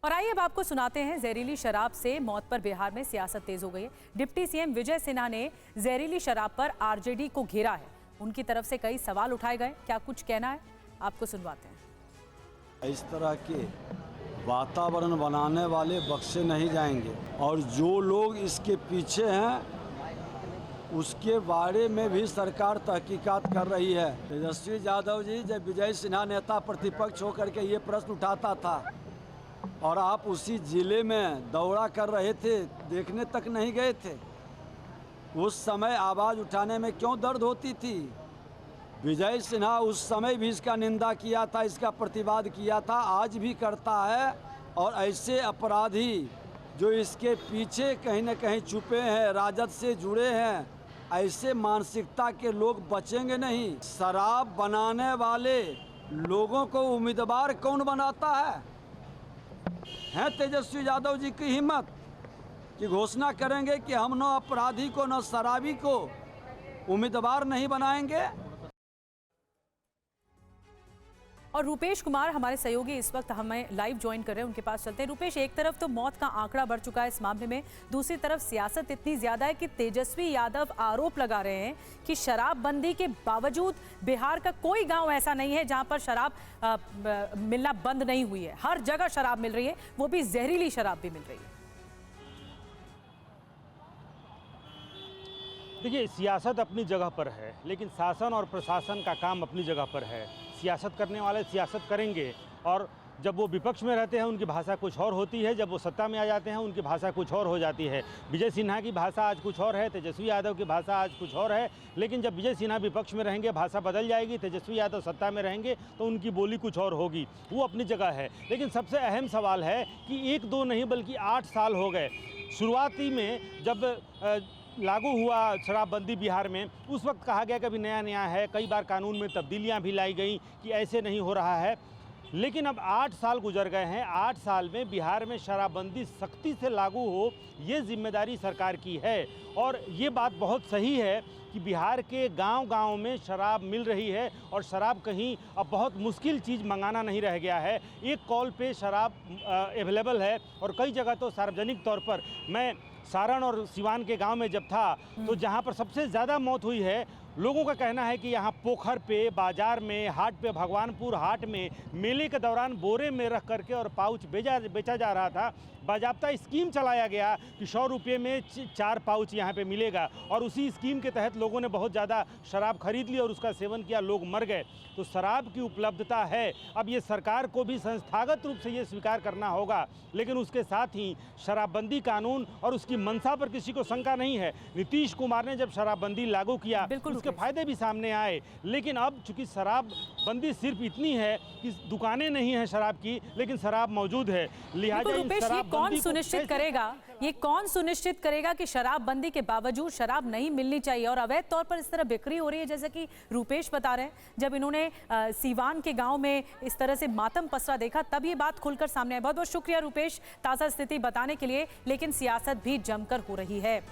और आइए अब आपको सुनाते हैं जहरीली शराब से मौत पर बिहार में सियासत तेज हो गई है। डिप्टी सीएम विजय सिन्हा ने जहरीली शराब पर आरजेडी को घेरा है। उनकी तरफ से कई सवाल उठाए गए। क्या कुछ कहना है, आपको सुनवाते हैं। इस तरह के वातावरण बनाने वाले बख्शे नहीं जाएंगे और जो लोग इसके पीछे हैं उसके बारे में भी सरकार तहकीकात कर रही है। तेजस्वी यादव जी जब विजय सिन्हा नेता प्रतिपक्ष होकर के ये प्रश्न उठाता था और आप उसी जिले में दौरा कर रहे थे, देखने तक नहीं गए थे, उस समय आवाज़ उठाने में क्यों दर्द होती थी? विजय सिन्हा उस समय भी इसका निंदा किया था, इसका प्रतिवाद किया था, आज भी करता है। और ऐसे अपराधी जो इसके पीछे कहीं न कहीं छुपे हैं, राजद से जुड़े हैं, ऐसे मानसिकता के लोग बचेंगे नहीं। शराब बनाने वाले लोगों को उम्मीदवार कौन बनाता है तेजस्वी यादव जी की हिम्मत कि घोषणा करेंगे कि हम न अपराधी को न शराबी को उम्मीदवार नहीं बनाएंगे। और रूपेश कुमार हमारे सहयोगी इस वक्त हमें लाइव ज्वाइन कर रहे हैं, उनके पास चलते हैं। रूपेश, एक तरफ तो मौत का आंकड़ा बढ़ चुका है इस मामले में, दूसरी तरफ सियासत इतनी ज्यादा है कि तेजस्वी यादव आरोप लगा रहे हैं कि शराबबंदी के बावजूद बिहार का कोई गांव ऐसा नहीं है जहां पर शराब मिलना बंद नहीं हुई है। हर जगह शराब मिल रही है, वो भी जहरीली शराब भी मिल रही है। देखिए, सियासत अपनी जगह पर है, लेकिन शासन और प्रशासन का काम अपनी जगह पर है। सियासत करने वाले सियासत करेंगे और जब वो विपक्ष में रहते हैं उनकी भाषा कुछ और होती है, जब वो सत्ता में आ जाते हैं उनकी भाषा कुछ और हो जाती है। विजय सिन्हा की भाषा आज कुछ और है, तेजस्वी यादव की भाषा आज कुछ और है, लेकिन जब विजय सिन्हा विपक्ष में रहेंगे भाषा बदल जाएगी, तेजस्वी यादव सत्ता में रहेंगे तो उनकी बोली कुछ और होगी। वो अपनी जगह है, लेकिन सबसे अहम सवाल है कि 1-2 नहीं बल्कि 8 साल हो गए। शुरुआती में जब लागू हुआ शराबबंदी बिहार में, उस वक्त कहा गया कि अभी नया नया है, कई बार कानून में तब्दीलियां भी लाई गई कि ऐसे नहीं हो रहा है। लेकिन अब 8 साल गुजर गए हैं। 8 साल में बिहार में शराबबंदी सख्ती से लागू हो, ये जिम्मेदारी सरकार की है। और ये बात बहुत सही है कि बिहार के गांव-गांव में शराब मिल रही है और शराब कहीं अब बहुत मुश्किल चीज़ मंगाना नहीं रह गया है। एक कॉल पे शराब अवेलेबल है और कई जगह तो सार्वजनिक तौर पर, मैं सारण और सिवान के गांव में जब था तो जहां पर सबसे ज़्यादा मौत हुई है, लोगों का कहना है कि यहाँ पोखर पे, बाजार में, हाट पे, भगवानपुर हाट में मेले के दौरान बोरे में रख करके और पाउच बेचा जा रहा था। बाजाब्ता स्कीम चलाया गया कि 100 रुपये में 4 पाउच यहाँ पे मिलेगा और उसी स्कीम के तहत लोगों ने बहुत ज़्यादा शराब खरीद ली और उसका सेवन किया, लोग मर गए। तो शराब की उपलब्धता है, अब ये सरकार को भी संस्थागत रूप से ये स्वीकार करना होगा, लेकिन उसके साथ ही शराबबंदी कानून और उसकी मंशा पर किसी को शंका नहीं है। नीतीश कुमार ने जब शराबबंदी लागू किया उसके फायदे भी सामने आए, लेकिन अब चूंकि शराबबंदी सिर्फ इतनी है कि दुकानें नहीं हैं शराब की, लेकिन शराब मौजूद है। लिहाजा कौन सुनिश्चित करेगा कि शराबबंदी के बावजूद शराब नहीं मिलनी चाहिए और अवैध तौर पर इस तरह बिक्री हो रही है, जैसा कि रूपेश बता रहे हैं। जब इन्होंने सीवान के गांव में इस तरह से मातम पसरा देखा तब ये बात खुलकर सामने आई। बहुत बहुत शुक्रिया रूपेश ताज़ा स्थिति बताने के लिए। लेकिन सियासत भी जमकर हो रही है।